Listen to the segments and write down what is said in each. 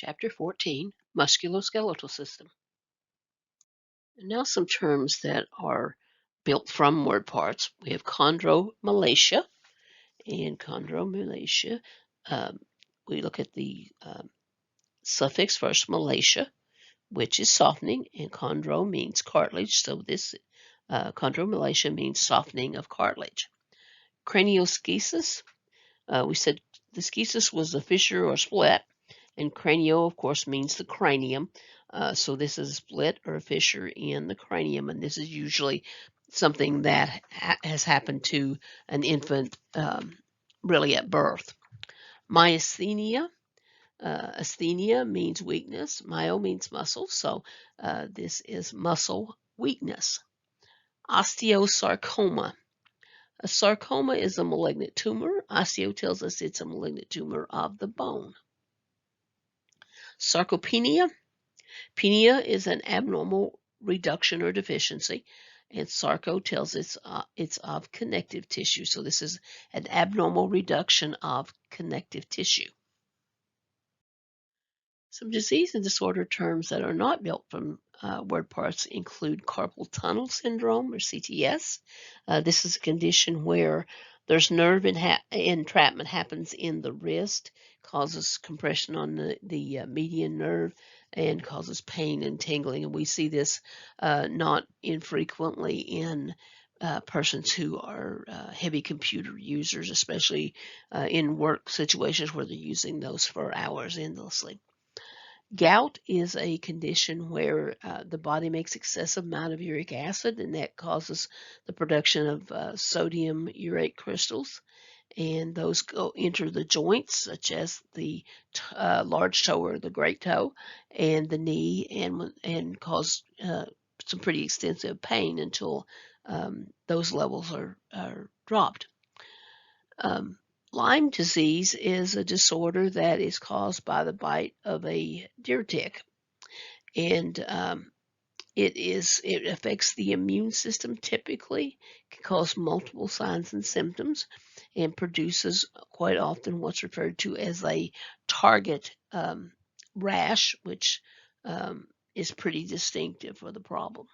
Chapter 14, Musculoskeletal System. And now some terms that are built from word parts. We have chondromalacia, and chondromalacia, we look at the suffix first, malacia, which is softening, and chondro means cartilage, so this chondromalacia means softening of cartilage. Cranioschisis, we said the schisis was a fissure or split, and cranio, of course, means the cranium. So this is a split or a fissure in the cranium, and this is usually something that has happened to an infant really at birth. Myasthenia. Asthenia means weakness. Myo means muscle, so this is muscle weakness. Osteosarcoma. A sarcoma is a malignant tumor. Osteo tells us it's a malignant tumor of the bone. Sarcopenia. Penia is an abnormal reduction or deficiency, and sarco tells it's of connective tissue. So this is an abnormal reduction of connective tissue. Some disease and disorder terms that are not built from word parts include carpal tunnel syndrome, or CTS. This is a condition where there's nerve entrapment happens in the wrist, causes compression on the median nerve, and causes pain and tingling. And we see this not infrequently in persons who are heavy computer users, especially in work situations where they're using those for hours endlessly. Gout is a condition where the body makes excessive amount of uric acid, and that causes the production of sodium urate crystals, and those enter the joints, such as the large toe or the great toe, and the knee, and cause some pretty extensive pain until those levels are dropped. Lyme disease is a disorder that is caused by the bite of a deer tick, and it affects the immune system typically, can cause multiple signs and symptoms, and produces quite often what's referred to as a target rash, which is pretty distinctive for the problem.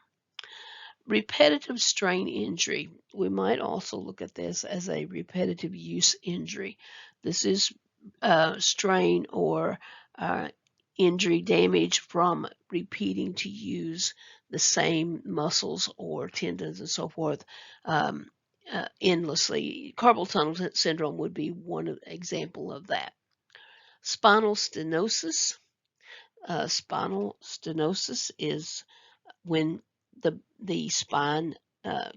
Repetitive strain injury. We might also look at this as a repetitive use injury. This is strain or injury damage from repeating to use the same muscles or tendons and so forth endlessly. Carpal tunnel syndrome would be one example of that. Spinal stenosis. Spinal stenosis is when the spine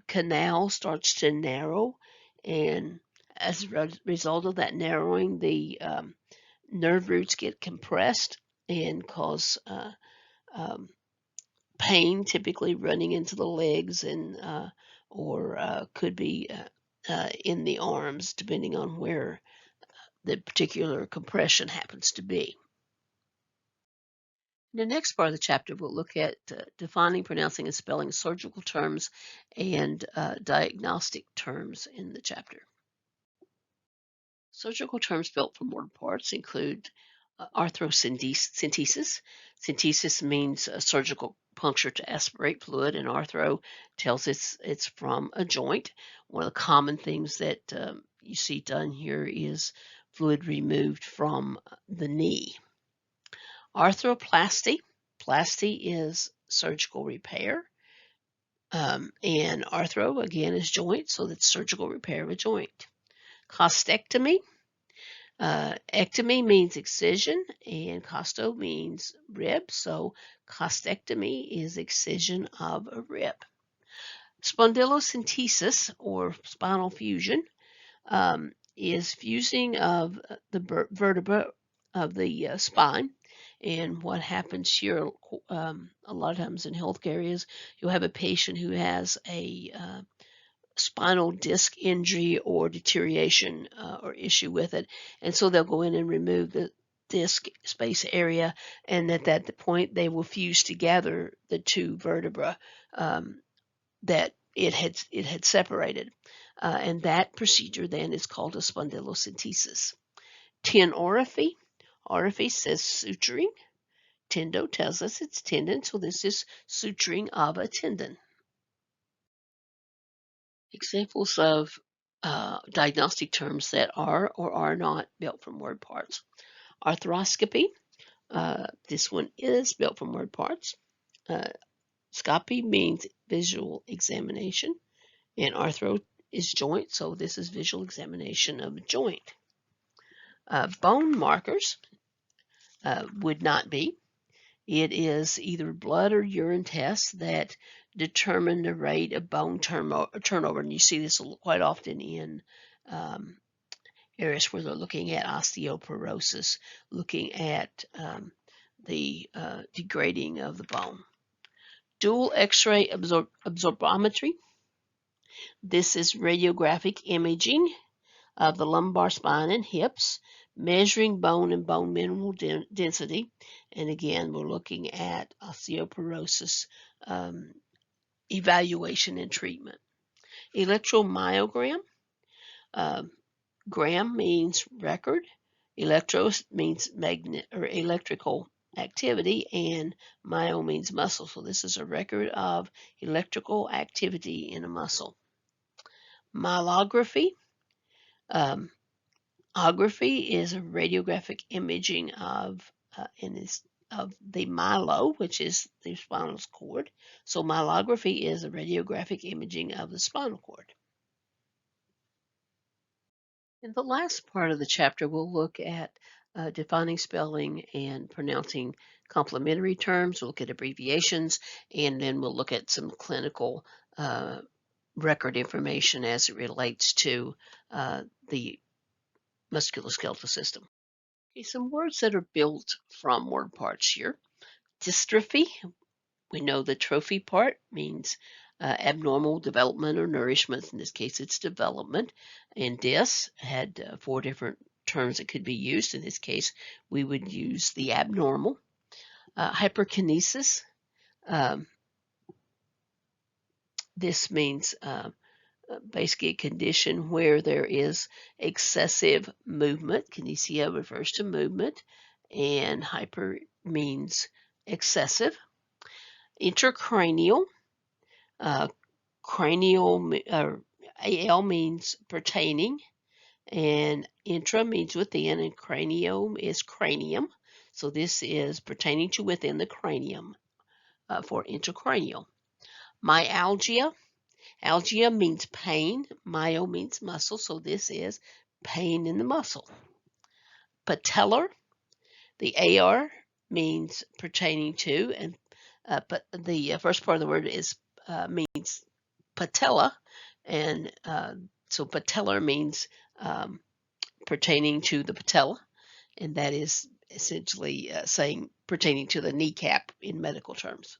canal starts to narrow, and as a result of that narrowing, the nerve roots get compressed and cause pain, typically running into the legs and or could be in the arms, depending on where the particular compression happens to be. In the next part of the chapter, we'll look at defining, pronouncing, and spelling surgical terms and diagnostic terms in the chapter. Surgical terms built from word parts include arthrocentesis. Centesis means a surgical puncture to aspirate fluid, and arthro tells it's from a joint. One of the common things that you see done here is fluid removed from the knee. Arthroplasty. Plasty is surgical repair. And arthro, again, is joint, so that's surgical repair of a joint. Costectomy. Ectomy means excision, and costo means rib, so costectomy is excision of a rib. Spondylocentesis, or spinal fusion, is fusing of the vertebra of the spine. And what happens here a lot of times in healthcare is you'll have a patient who has a spinal disc injury or deterioration or issue with it, and so they'll go in and remove the disc space area, and at that point they will fuse together the two vertebrae that it had separated, and that procedure then is called a spondylocentesis. Tenorrhaphy, Orifice says suturing. Tendo tells us it's tendon, so this is suturing of a tendon. Examples of diagnostic terms that are or are not built from word parts. Arthroscopy. This one is built from word parts. Scopy means visual examination, and arthro is joint, so this is visual examination of a joint. Bone markers would not be. It is either blood or urine tests that determine the rate of bone turnover, and you see this quite often in areas where they're looking at osteoporosis, looking at the degrading of the bone. Dual X-ray absorptiometry. This is radiographic imaging of the lumbar spine and hips, measuring bone and bone mineral density. And again, we're looking at osteoporosis evaluation and treatment. Electromyogram. Gram means record. Electros means magnet or electrical activity, and myo means muscle. So this is a record of electrical activity in a muscle. Myelography. Ography is a radiographic imaging of the myelo, which is the spinal cord. So myelography is a radiographic imaging of the spinal cord. In the last part of the chapter, we'll look at defining spelling and pronouncing complementary terms. We'll look at abbreviations, and then we'll look at some clinical record information as it relates to the musculoskeletal system. Okay, some words that are built from word parts here. Dystrophy. We know the trophy part means abnormal development or nourishment. In this case, it's development. And dys had 4 different terms that could be used. In this case, we would use the abnormal. Hyperkinesis. This means basically a condition where there is excessive movement. Kinesia refers to movement, and hyper means excessive. Intracranial. Cranial, AL means pertaining, and intra means within, and cranium is cranium. So this is pertaining to within the cranium for intracranial. Myalgia. Algia means pain. Myo means muscle, so this is pain in the muscle. Patellar. The AR means pertaining to, and but the first part of the word is means patella, and so patellar means pertaining to the patella, and that is essentially saying pertaining to the kneecap in medical terms.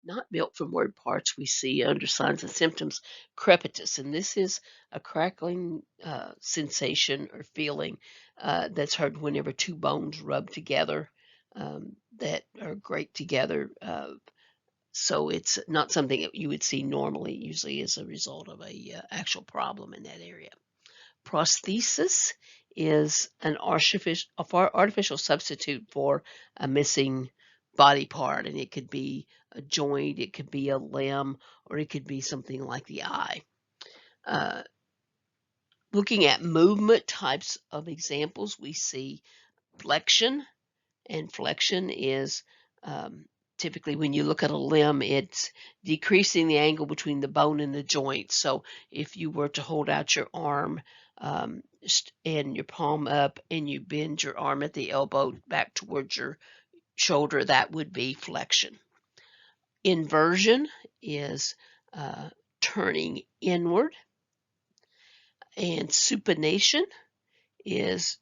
Not built from word parts, we see under signs and symptoms crepitus, and this is a crackling sensation or feeling that's heard whenever 2 bones rub together that are grate together. So it's not something that you would see normally, usually as a result of a actual problem in that area. Prosthesis is an artificial substitute for a missing body part, and it could be a joint, it could be a limb, or it could be something like the eye. Looking at movement types of examples, we see flexion, and flexion is typically when you look at a limb, it's decreasing the angle between the bone and the joint. So if you were to hold out your arm and your palm up, and you bend your arm at the elbow back towards your shoulder, that would be flexion. Inversion is turning inward, and supination is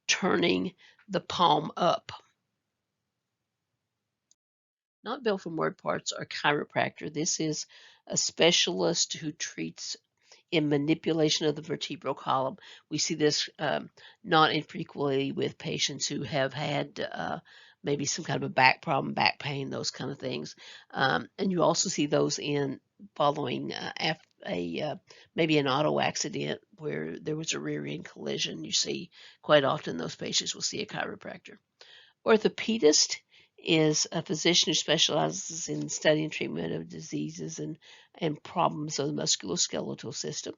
turning the palm up. Not built from word parts are chiropractor. This is a specialist who treats in manipulation of the vertebral column. We see this not infrequently with patients who have had maybe some kind of a back problem, back pain, those kind of things. And you also see those in following maybe an auto accident where there was a rear end collision. You see quite often those patients will see a chiropractor. Orthopedist is a physician who specializes in study and treatment of diseases and problems of the musculoskeletal system.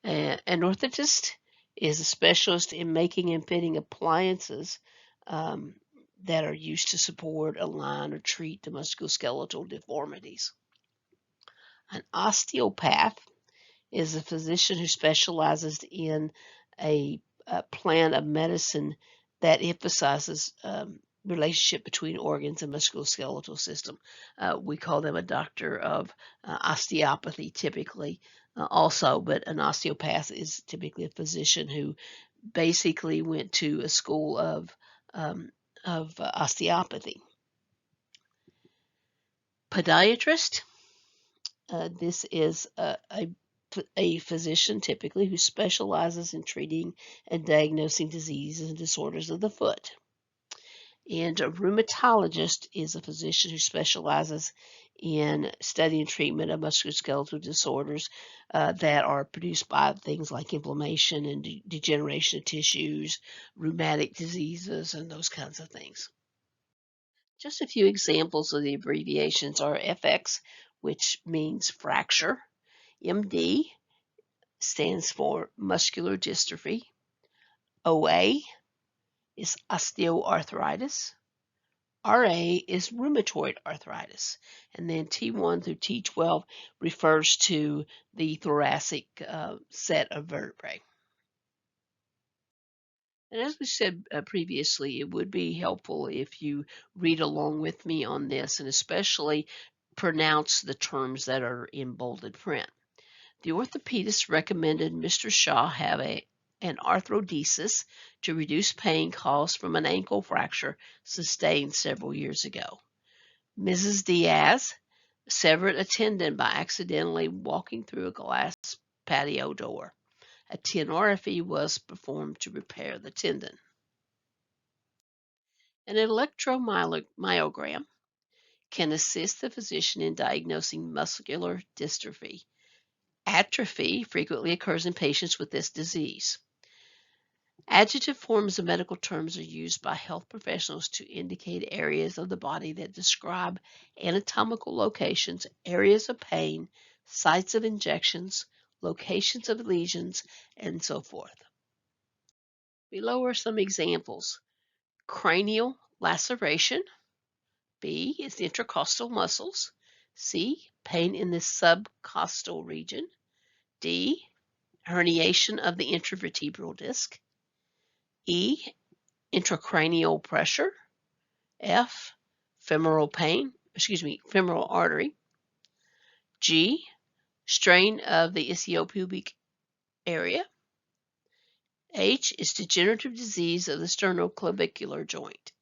An orthotist is a specialist in making and fitting appliances um, that are used to support, align, or treat the musculoskeletal deformities. An osteopath is a physician who specializes in a plan of medicine that emphasizes relationship between organs and musculoskeletal system. We call them a doctor of osteopathy typically also, but an osteopath is typically a physician who basically went to a school of osteopathy. Podiatrist, this is a physician typically who specializes in treating and diagnosing diseases and disorders of the foot. And a rheumatologist is a physician who specializes in study and treatment of musculoskeletal disorders that are produced by things like inflammation and degeneration of tissues, rheumatic diseases, and those kinds of things. Just a few examples of the abbreviations are FX, which means fracture, MD stands for muscular dystrophy, OA is osteoarthritis, RA is rheumatoid arthritis, and then T1 through T12 refers to the thoracic set of vertebrae. And as we said previously, it would be helpful if you read along with me on this and especially pronounce the terms that are in bolded print. The orthopedist recommended Mr. Shaw have an arthrodesis to reduce pain caused from an ankle fracture sustained several years ago. Mrs. Diaz severed a tendon by accidentally walking through a glass patio door. A tenorrhaphy was performed to repair the tendon. An electromyogram can assist the physician in diagnosing muscular dystrophy. Atrophy frequently occurs in patients with this disease. Adjective forms of medical terms are used by health professionals to indicate areas of the body that describe anatomical locations, areas of pain, sites of injections, locations of lesions, and so forth. Below are some examples. Cranial laceration. B is the intercostal muscles. C, pain in the subcostal region. D, herniation of the intervertebral disc. E, intracranial pressure. F, femoral artery. G, strain of the ischiopubic area. H is degenerative disease of the sternoclavicular joint.